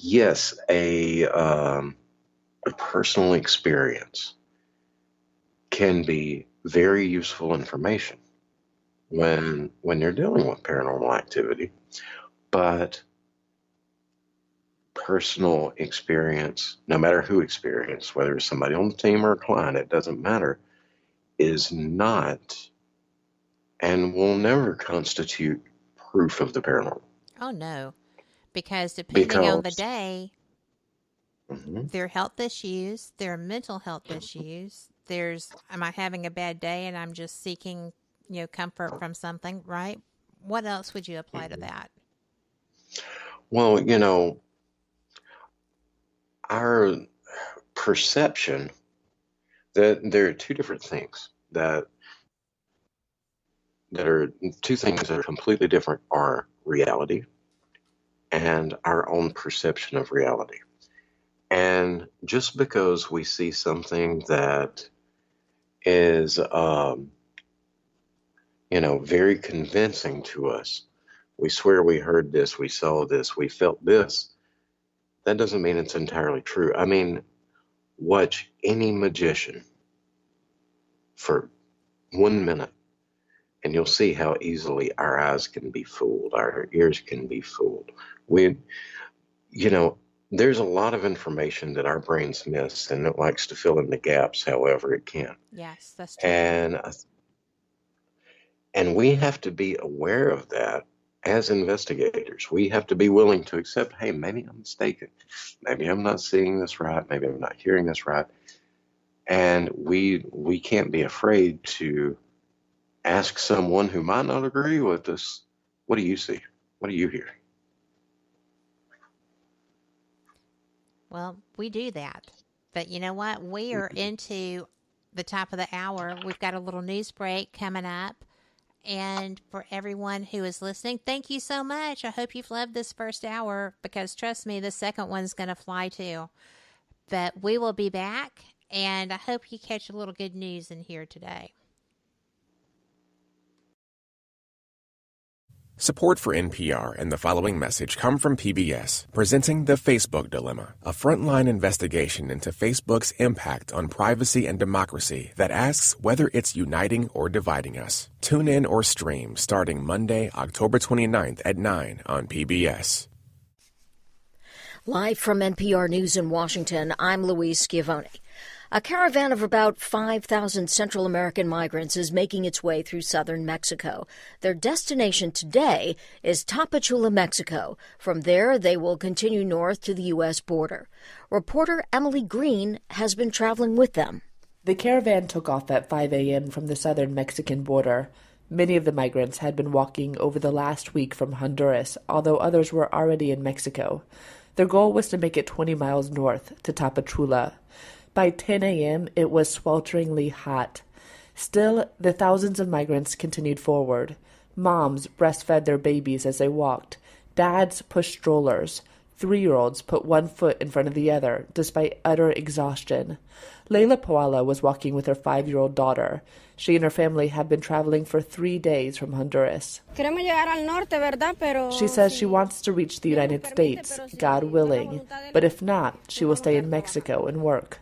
yes, a personal experience can be very useful information when you're dealing with paranormal activity, but personal experience, no matter who experienced, whether it's somebody on the team or a client, it doesn't matter, is not and will never constitute proof of the paranormal. Oh, no. Because depending on the Because, day, mhm, there are health issues, there are mental health issues. Am I having a bad day and I'm just seeking, comfort from something, right? What else would you apply to mhm. that? Well, our perception, that there are that are two things that are completely different are reality and our own perception of reality. And just because we see something that is, very convincing to us, we swear we heard this, we saw this, we felt this, that doesn't mean it's entirely true. I mean, watch any magician for 1 minute and you'll see how easily our eyes can be fooled, our ears can be fooled. We, you know, there's a lot of information that our brains miss, and it likes to fill in the gaps however it can. Yes, that's true. And and we have to be aware of that as investigators. We have to be willing to accept, hey, maybe I'm mistaken. Maybe I'm not seeing this right. Maybe I'm not hearing this right. And we can't be afraid to ask someone who might not agree with us, what do you see? What do you hear? Well, we do that. But you know what? We are into the top of the hour. We've got a little news break coming up. And for everyone who is listening, thank you so much. I hope you've loved this first hour because trust me, the second one's going to fly too. But we will be back, and I hope you catch a little good news in here today. Support for NPR and the following message come from PBS, presenting The Facebook Dilemma, a frontline investigation into Facebook's impact on privacy and democracy that asks whether it's uniting or dividing us. Tune in or stream starting Monday, October 29th at 9 on PBS. Live from NPR News in Washington, I'm Louise Schiavone. A caravan of about 5,000 Central American migrants is making its way through southern Mexico. Their destination today is Tapachula, Mexico. From there, they will continue north to the U.S. border. Reporter Emily Green has been traveling with them. The caravan took off at 5 a.m. from the southern Mexican border. Many of the migrants had been walking over the last week from Honduras, although others were already in Mexico. Their goal was to make it 20 miles north to Tapachula. By 10 a.m., it was swelteringly hot. Still, the thousands of migrants continued forward. Moms breastfed their babies as they walked. Dads pushed strollers. 3-year-olds put one foot in front of the other, despite utter exhaustion. Leila Poala was walking with her 5-year-old daughter. She and her family have been traveling for 3 days from Honduras. She says she wants to reach the United States, God willing, but if not, she will stay in Mexico and work.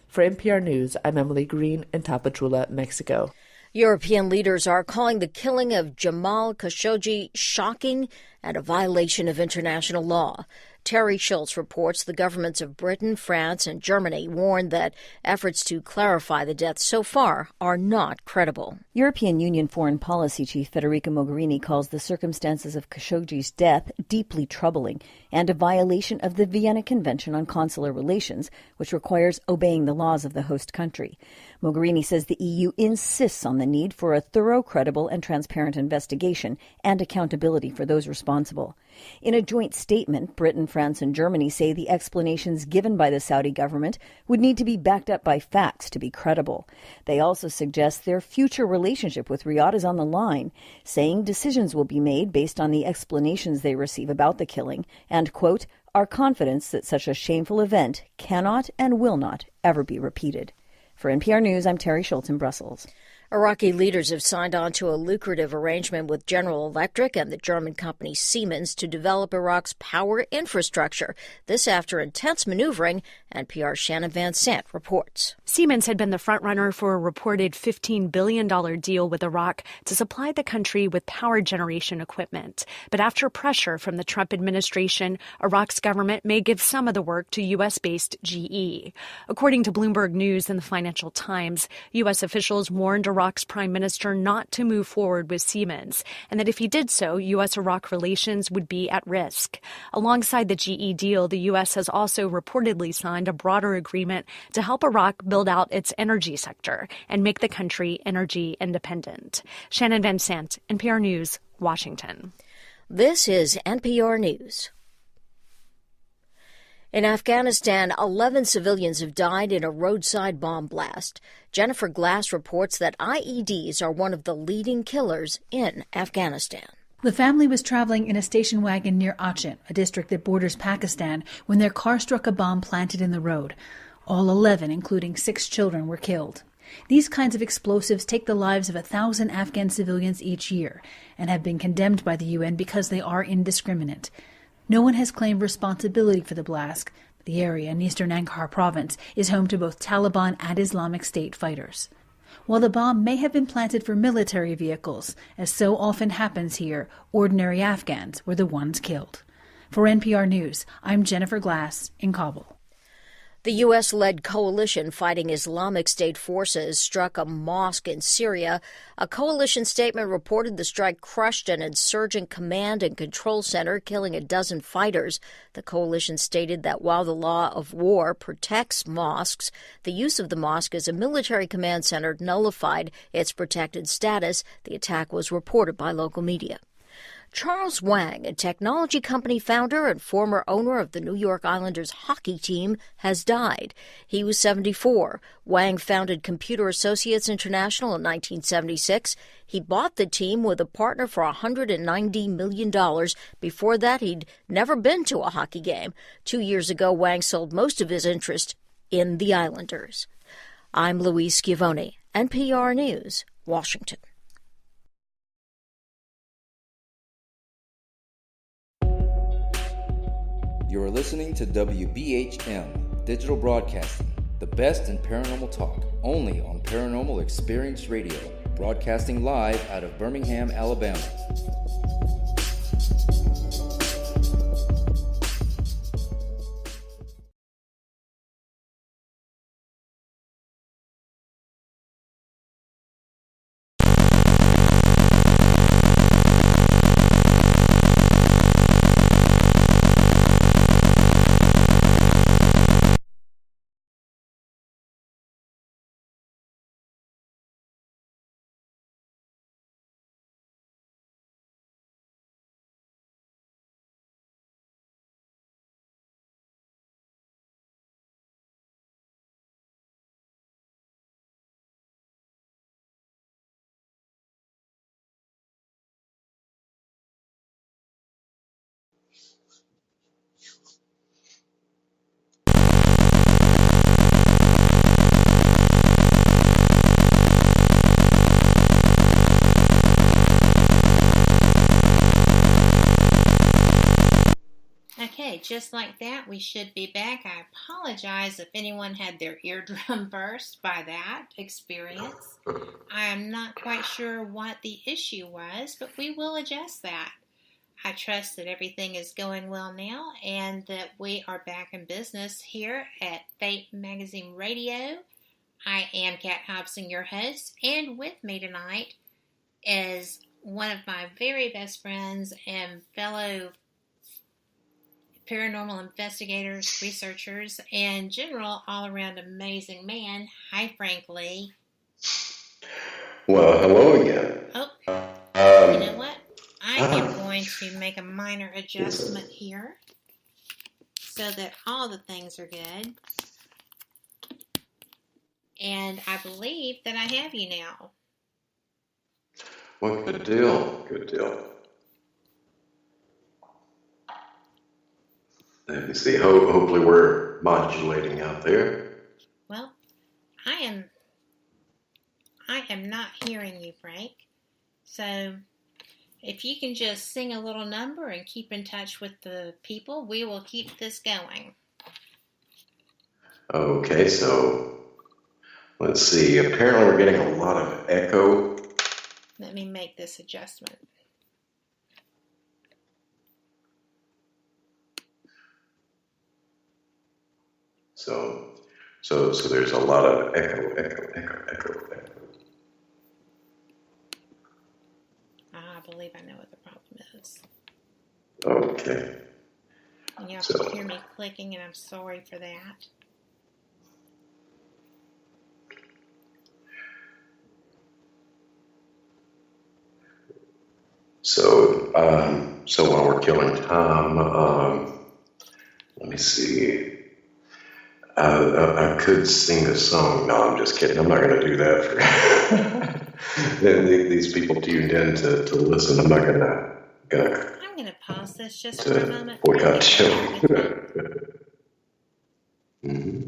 For NPR News, I'm Emily Green in Tapachula, Mexico. European leaders are calling the killing of Jamal Khashoggi shocking and a violation of international law. Terry Schultz reports the governments of Britain, France, and Germany warned that efforts to clarify the death so far are not credible. European Union Foreign Policy Chief Federica Mogherini calls the circumstances of Khashoggi's death deeply troubling and a violation of the Vienna Convention on Consular Relations, which requires obeying the laws of the host country. Mogherini says the EU insists on the need for a thorough, credible, and transparent investigation and accountability for those responsible. In a joint statement, Britain, France, and Germany say the explanations given by the Saudi government would need to be backed up by facts to be credible. They also suggest their future relationship with Riyadh is on the line, saying decisions will be made based on the explanations they receive about the killing and, quote, our confidence that such a shameful event cannot and will not ever be repeated. For NPR News, I'm Terry Schultz in Brussels. Iraqi leaders have signed on to a lucrative arrangement with General Electric and the German company Siemens to develop Iraq's power infrastructure. This after intense maneuvering, NPR's Shannon Van Sant reports. Siemens had been the frontrunner for a reported $15 billion deal with Iraq to supply the country with power generation equipment. But after pressure from the Trump administration, Iraq's government may give some of the work to U.S.-based GE. According to Bloomberg News and the Financial Times, U.S. officials warned Iraq's prime minister not to move forward with Siemens, and that if he did so, U.S.-Iraq relations would be at risk. Alongside the GE deal, the U.S. has also reportedly signed a broader agreement to help Iraq build out its energy sector and make the country energy independent. Shannon Van Sant, NPR News, Washington. This is NPR News. In Afghanistan, 11 civilians have died in a roadside bomb blast. Jennifer Glass reports that IEDs are one of the leading killers in Afghanistan. The family was traveling in a station wagon near Achin, a district that borders Pakistan, when their car struck a bomb planted in the road. All 11, including 6 children, were killed. These kinds of explosives take the lives of 1,000 Afghan civilians each year and have been condemned by the UN because they are indiscriminate. No one has claimed responsibility for the blast. The area in eastern Nangarhar province is home to both Taliban and Islamic State fighters. While the bomb may have been planted for military vehicles, as so often happens here, ordinary Afghans were the ones killed. For NPR News, I'm Jennifer Glass in Kabul. The U.S.-led coalition fighting Islamic State forces struck a mosque in Syria. A coalition statement reported the strike crushed an insurgent command and control center, killing a dozen fighters. The coalition stated that while the law of war protects mosques, the use of the mosque as a military command center nullified its protected status. The attack was reported by local media. Charles Wang, a technology company founder and former owner of the New York Islanders hockey team, has died. He was 74. Wang founded Computer Associates International in 1976. He bought the team with a partner for $190 million. Before that, he'd never been to a hockey game. 2 years ago, Wang sold most of his interest in the Islanders. I'm Louise Schiavone, NPR News, Washington. You are listening to WBHM Digital Broadcasting, the best in paranormal talk, only on Paranormal Experience Radio, broadcasting live out of Birmingham, Alabama. Okay, just like that, we should be back. I apologize if anyone had their eardrum burst by that experience. I am not quite sure what the issue was, but we will adjust that. I trust that everything is going well now and that we are back in business here at Fate Magazine Radio. I am Kat Hobson, your host, and with me tonight is one of my very best friends and fellow paranormal investigators, researchers, and general all-around amazing man. Hi, Frank Lee. Well, hello again. Oh, you know what? I am going to make a minor adjustment here so that all the things are good. And I believe that I have you now. Well, good deal. Good deal. Let me see. Hopefully we're modulating out there. Well, I am not hearing you, Frank. So if you can just sing a little number and keep in touch with the people, we will keep this going. Okay, so let's see. Apparently we're getting a lot of echo. Let me make this adjustment. So there's a lot of echo. I believe I know what the problem is. Okay. And you also hear me clicking, and I'm sorry for that. So while we're killing time, let me see. I could sing a song. No, I'm just kidding. I'm not going to do that for these people tuned in to listen. I'm not going to. I'm going to pause this just for a moment. Boycott the show. Mm-hmm.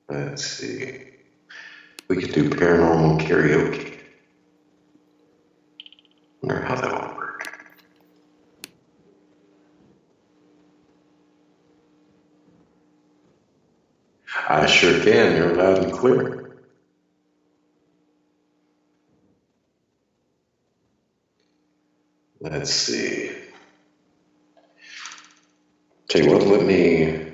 Let's see. We could do paranormal karaoke. Wonder how that would work. I sure can. You're loud and clear. Let's see. Tell you what, let me.